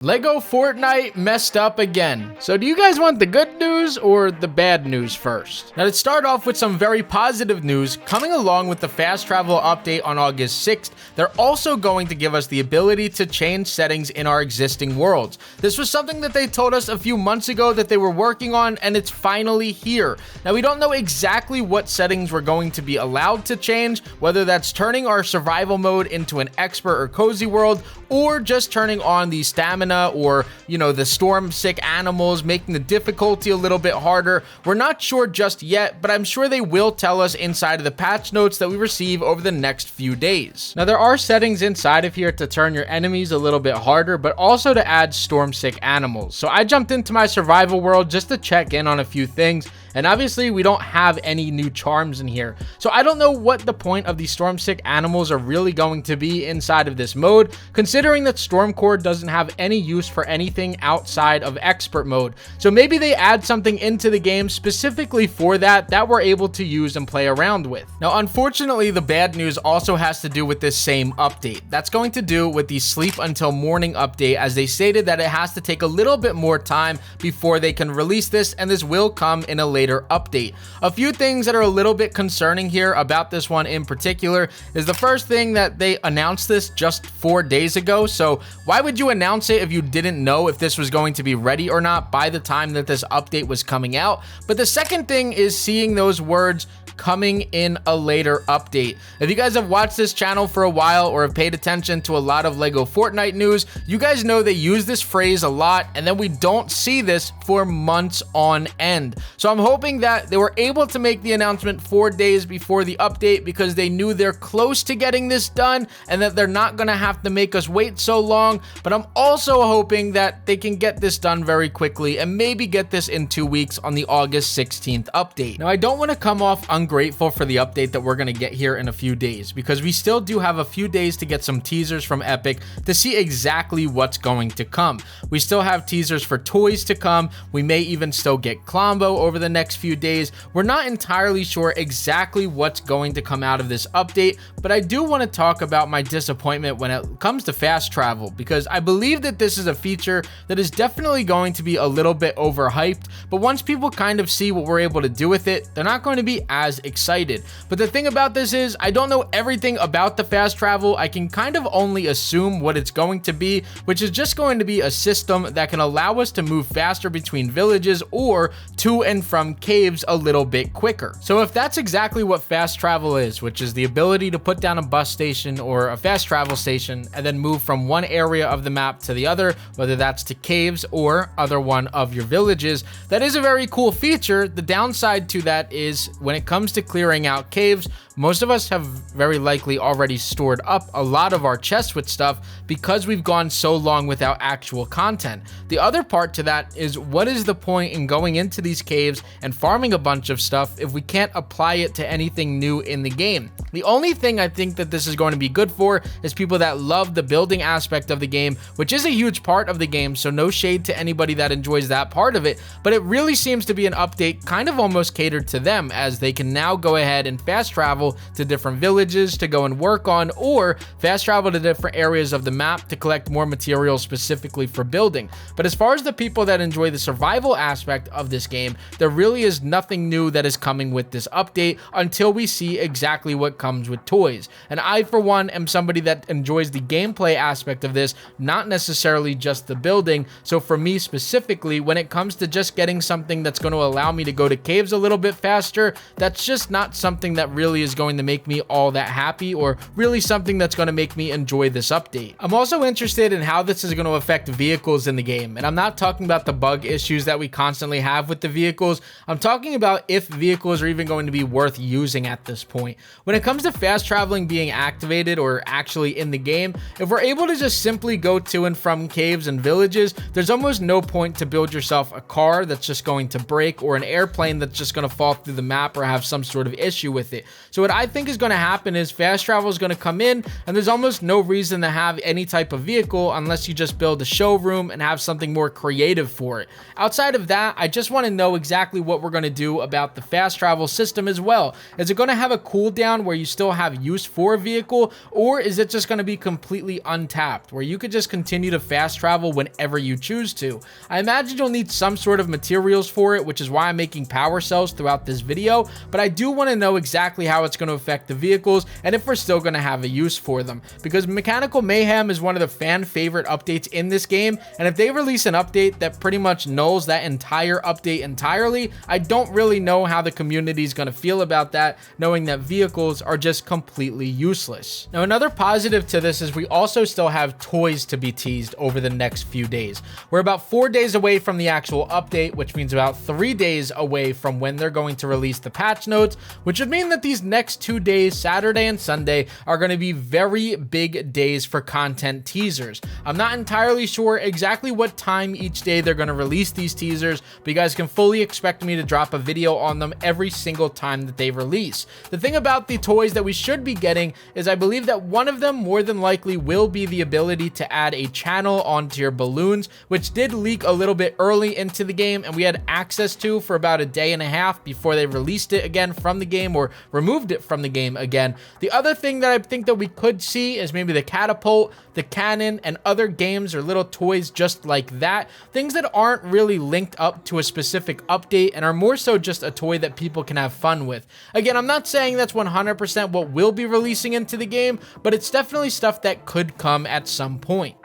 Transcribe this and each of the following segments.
LEGO Fortnite messed up again. So do you guys want the good news or the bad news first? Now, let's start off with some very positive news. Coming along with the fast travel update on August 6th, they're also going to give us the ability to change settings in our existing worlds. This was something that they told us a few months ago that they were working on, and it's finally here. Now, we don't know exactly what settings we're going to be allowed to change, whether that's turning our survival mode into an expert or cozy world, or just turning on the stamina or, the storm sick animals, making the difficulty a little bit harder. We're not sure just yet, but I'm sure they will tell us inside of the patch notes that we receive over the next few days. Now, there are settings inside of here to turn your enemies a little bit harder, but also to add storm sick animals. So I jumped into my survival world just to check in on a few things. And obviously, we don't have any new charms in here. So I don't know what the point of these storm-sick animals are really going to be inside of this mode, considering that Stormcore doesn't have any use for anything outside of expert mode. So maybe they add something into the game specifically for that we're able to use and play around with. Now, unfortunately, the bad news also has to do with this same update. That's going to do with the sleep until morning update, as they stated that it has to take a little bit more time before they can release this, and this will come in a later update. A few things that are a little bit concerning here about this one in particular is the first thing that they announced this just 4 days ago. So why would you announce it if you didn't know if this was going to be ready or not by the time that this update was coming out? But the second thing is seeing those words coming in a later update. If you guys have watched this channel for a while or have paid attention to a lot of LEGO Fortnite news, you guys know they use this phrase a lot, and then we don't see this for months on end. So I'm hoping that they were able to make the announcement 4 days before the update because they knew they're close to getting this done and that they're not going to have to make us wait so long. But I'm also hoping that they can get this done very quickly and maybe get this in 2 weeks on the August 16th update. Now, I don't want to come off ungrateful for the update that we're going to get here in a few days, because we still do have a few days to get some teasers from Epic to see exactly what's going to come. We still have teasers for toys to come. We may even still get Klombo over the next few days. We're not entirely sure exactly what's going to come out of this update, but I do want to talk about my disappointment when it comes to fast travel, because I believe that this is a feature that is definitely going to be a little bit overhyped, but once people kind of see what we're able to do with it, they're not going to be as excited. But the thing about this is I don't know everything about the fast travel. I can kind of only assume what it's going to be, which is just going to be a system that can allow us to move faster between villages or to and from caves a little bit quicker. So if that's exactly what fast travel is, which is the ability to put down a bus station or a fast travel station and then move from one area of the map to the other, whether that's to caves or other one of your villages, that is a very cool feature. The downside to that is when it comes to clearing out caves, most of us have very likely already stored up a lot of our chests with stuff because we've gone so long without actual content. The other part to that is, what is the point in going into these caves and farming a bunch of stuff if we can't apply it to anything new in the game? The only thing I think that this is going to be good for is people that love the building aspect of the game, which is a huge part of the game, so no shade to anybody that enjoys that part of it, but it really seems to be an update kind of almost catered to them, as they can now go ahead and fast travel to different villages to go and work on, or fast travel to different areas of the map to collect more materials specifically for building. But as far as the people that enjoy the survival aspect of this game, there really is nothing new that is coming with this update until we see exactly what comes with toys. And I, for one, am somebody that enjoys the gameplay aspect of this, not necessarily just the building. So for me specifically, when it comes to just getting something that's going to allow me to go to caves a little bit faster, that's just not something that really is going to make me all that happy, or really something that's going to make me enjoy this update. I'm also interested in how this is going to affect vehicles in the game, and I'm not talking about the bug issues that we constantly have with the vehicles. I'm talking about if vehicles are even going to be worth using at this point. When it comes to fast traveling being activated or actually in the game, if we're able to just simply go to and from caves and villages, there's almost no point to build yourself a car that's just going to break, or an airplane that's just going to fall through the map or have some sort of issue with it. So So what I think is going to happen is fast travel is going to come in, and there's almost no reason to have any type of vehicle unless you just build a showroom and have something more creative for it. Outside of that, I just want to know exactly what we're going to do about the fast travel system as well. Is it going to have a cooldown where you still have use for a vehicle, or is it just going to be completely untapped where you could just continue to fast travel whenever you choose to? I imagine you'll need some sort of materials for it, which is why I'm making power cells throughout this video, but I do want to know exactly how it's going to affect the vehicles and if we're still going to have a use for them, because Mechanical Mayhem is one of the fan favorite updates in this game, and if they release an update that pretty much nulls that entire update entirely, I don't really know how the community is going to feel about that, knowing that vehicles are just completely useless. Now, another positive to this is we also still have toys to be teased over the next few days. We're about 4 days away from the actual update, which means about 3 days away from when they're going to release the patch notes, which would mean that these next 2 days, Saturday and Sunday, are going to be very big days for content teasers. I'm not entirely sure exactly what time each day they're going to release these teasers, but you guys can fully expect me to drop a video on them every single time that they release. The thing about the toys that we should be getting is I believe that one of them more than likely will be the ability to add a channel onto your balloons, which did leak a little bit early into the game and we had access to for about a day and a half before they released it again from the game or removed it from the game again. The other thing that I think that we could see is maybe the catapult, the cannon, and other games or little toys just like that. Things that aren't really linked up to a specific update and are more so just a toy that people can have fun with. Again, I'm not saying that's 100% what we'll be releasing into the game, but it's definitely stuff that could come at some point.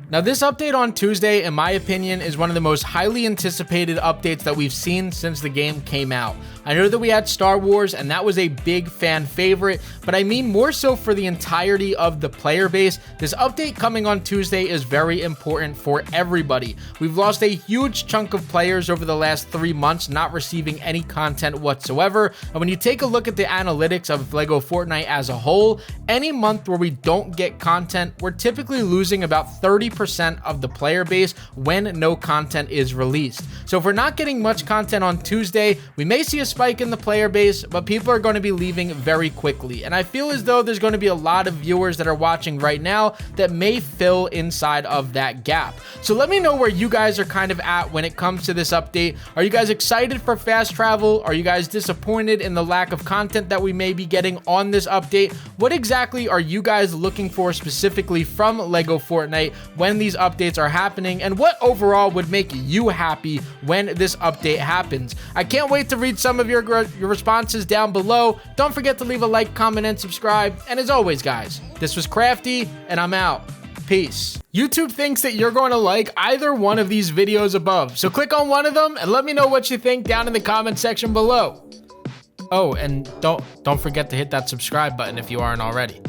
Now, this update on Tuesday, in my opinion, is one of the most highly anticipated updates that we've seen since the game came out. I know that we had Star Wars, and that was a big fan favorite, but I mean more so for the entirety of the player base. This update coming on Tuesday is very important for everybody. We've lost a huge chunk of players over the last 3 months not receiving any content whatsoever, and when you take a look at the analytics of LEGO Fortnite as a whole, any month where we don't get content, we're typically losing about 30% of the player base when no content is released. So if we're not getting much content on Tuesday, we may see a spike in the player base, but people are going to be leaving very quickly. And I feel as though there's going to be a lot of viewers that are watching right now that may fill inside of that gap. So let me know where you guys are kind of at when it comes to this update. Are you guys excited for fast travel? Are you guys disappointed in the lack of content that we may be getting on this update? What exactly are you guys looking for specifically from LEGO Fortnite when these updates are happening, and what overall would make you happy when this update happens? I can't wait to read some of your responses down below. Don't forget to leave a like, comment, and subscribe. And as always, guys, this was Crafty, and I'm out. Peace. YouTube thinks that you're going to like either one of these videos above, so click on one of them and let me know what you think down in the comment section below. Oh, and don't forget to hit that subscribe button if you aren't already.